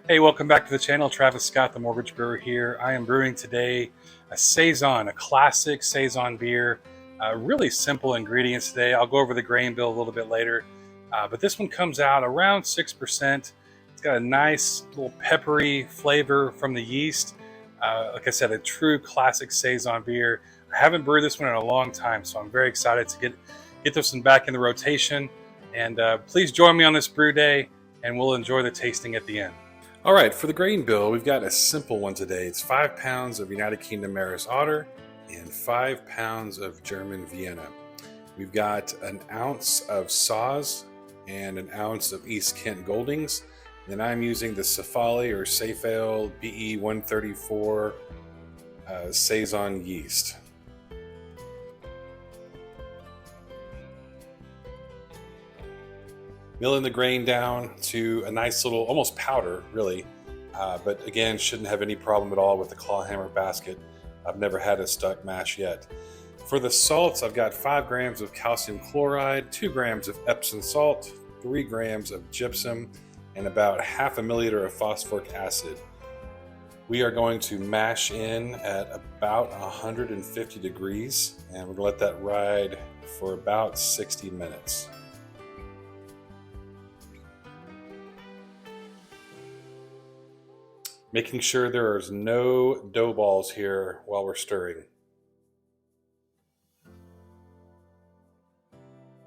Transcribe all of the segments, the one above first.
Hey, welcome back to the channel. Travis Scott, the Mortgage Brewer here. I am brewing today a Saison, a classic Saison beer. Really simple ingredients today. I'll go over the grain bill a little bit later. But this one comes out around 6%. It's got a nice little peppery flavor from the yeast. Like I said, a true classic Saison beer. I haven't brewed this one in a long time, so I'm very excited to get this one back in the rotation. And please join me on this brew day, and we'll enjoy the tasting at the end. All right, for the grain bill, we've got a simple one today. It's 5 pounds of UK Maris Otter and 5 pounds of German Vienna. We've got an ounce of Saaz and an ounce of East Kent Goldings. Then I'm using the Safale or Safale BE 134 Saison yeast. Milling the grain down to a nice little, almost powder, really. But again, shouldn't have any problem at all with the clawhammer basket. I've never had a stuck mash yet. For the salts, I've got 5 grams of calcium chloride, 2 grams of Epsom salt, 3 grams of gypsum, and about half a milliliter of phosphoric acid. We are going to mash in at about 150 degrees, and we're gonna let that ride for about 60 minutes. Making sure there's no dough balls here while we're stirring.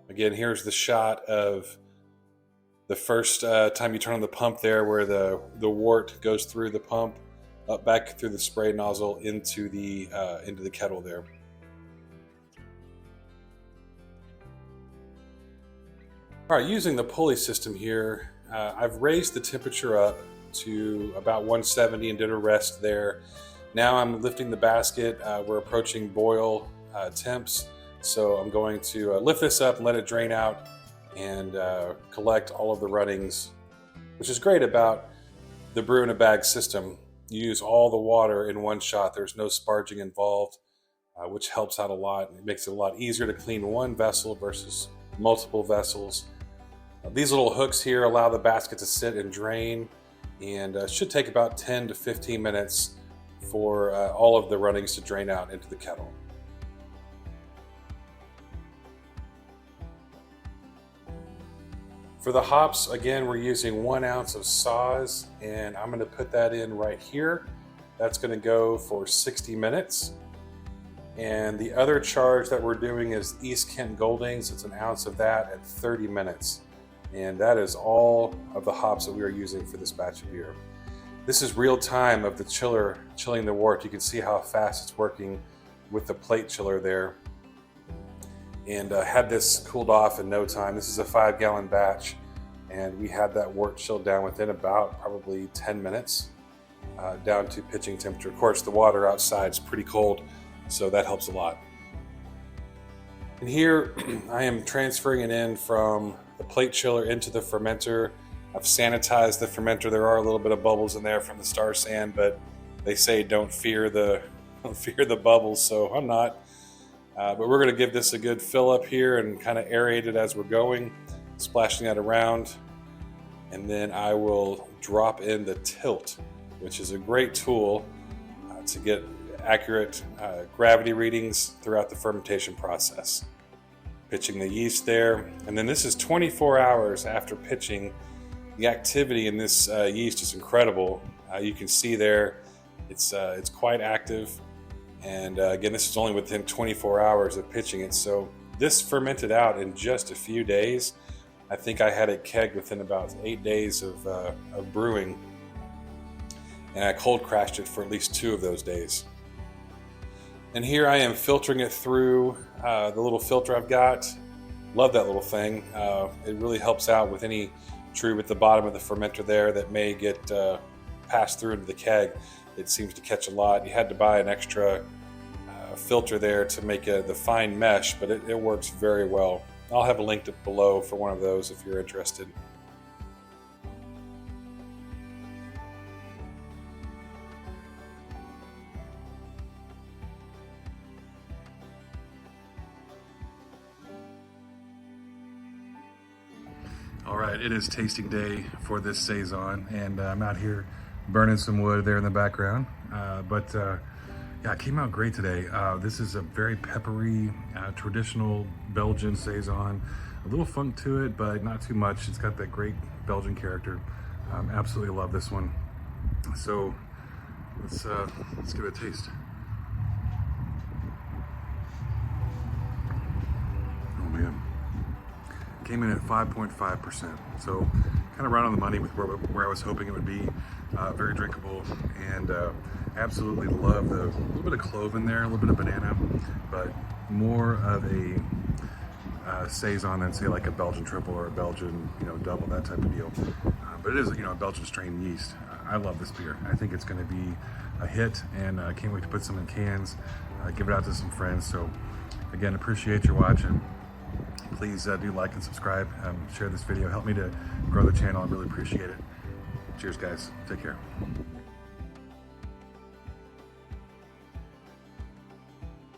Again, here's the shot of the first time you turn on the pump there, where the wort goes through the pump, up back through the spray nozzle into the kettle there. All right, using the pulley system here, I've raised the temperature up to about 170 and did a rest there. Now I'm lifting the basket. We're approaching boil temps, so I'm going to lift this up and let it drain out and collect all of the runnings, which is great about the brew in a bag system. You use all the water in one shot. There's no sparging involved, which helps out a lot. It makes it a lot easier to clean one vessel versus multiple vessels. These little hooks here allow the basket to sit and drain, and should take about 10 to 15 minutes for all of the runnings to drain out into the kettle. For the hops, again, we're using 1 ounce of Saaz, and I'm going to put that in right here. That's going to go for 60 minutes. And the other charge that we're doing is East Kent Goldings. It's 1 ounce of that at 30 minutes. And that is all of the hops that we are using for this batch of beer. This is real time of the chiller chilling the wort. You can see how fast it's working with the plate chiller there. And had this cooled off in no time. This is a 5-gallon batch, and we had that wort chilled down within about probably 10 minutes down to pitching temperature. Of course, the water outside is pretty cold, so that helps a lot. And here I am transferring it in from the plate chiller into the fermenter. I've sanitized the fermenter. There are a little bit of bubbles in there from the Star Sand, but they say don't fear the bubbles, so I'm not. But we're going to give this a good fill up here and kind of aerate it as we're going, splashing that around. And then I will drop in the tilt, which is a great tool to get accurate gravity readings throughout the fermentation process. Pitching the yeast there, and then this is 24 hours after pitching. The activity in this yeast is incredible. You can see there it's quite active, and again, this is only within 24 hours of pitching it. So this fermented out in just a few days. I think I had it kegged within about 8 days of brewing, and I cold crashed it for at least 2 of those days. And here I am filtering it through the little filter I've got. Love that little thing. It really helps out with any true at the bottom of the fermenter there that may get passed through into the keg. It seems to catch a lot. You had to buy an extra filter there to make the fine mesh, but it works very well. I'll have a link below for one of those if you're interested. All right. right, it is tasting day for this Saison, and I'm out here burning some wood there in the background. Yeah, it came out great today. This is a very peppery, traditional Belgian Saison. A little funk to it, but not too much. It's got that great Belgian character. Absolutely love this one. So let's give it a taste. Oh man. Came in at 5.5%, so kind of right on the money with where I was hoping it would be. Very drinkable, and absolutely love the little bit of clove in there, a little bit of banana, but more of a Saison than say like a Belgian triple or a Belgian double, that type of deal. But it is a Belgian strain yeast. I love this beer. I think it's going to be a hit, and I can't wait to put some in cans, give it out to some friends. So again, appreciate your watching. Please do like and subscribe, share this video, help me to grow the channel. I really appreciate it. Cheers guys, take care.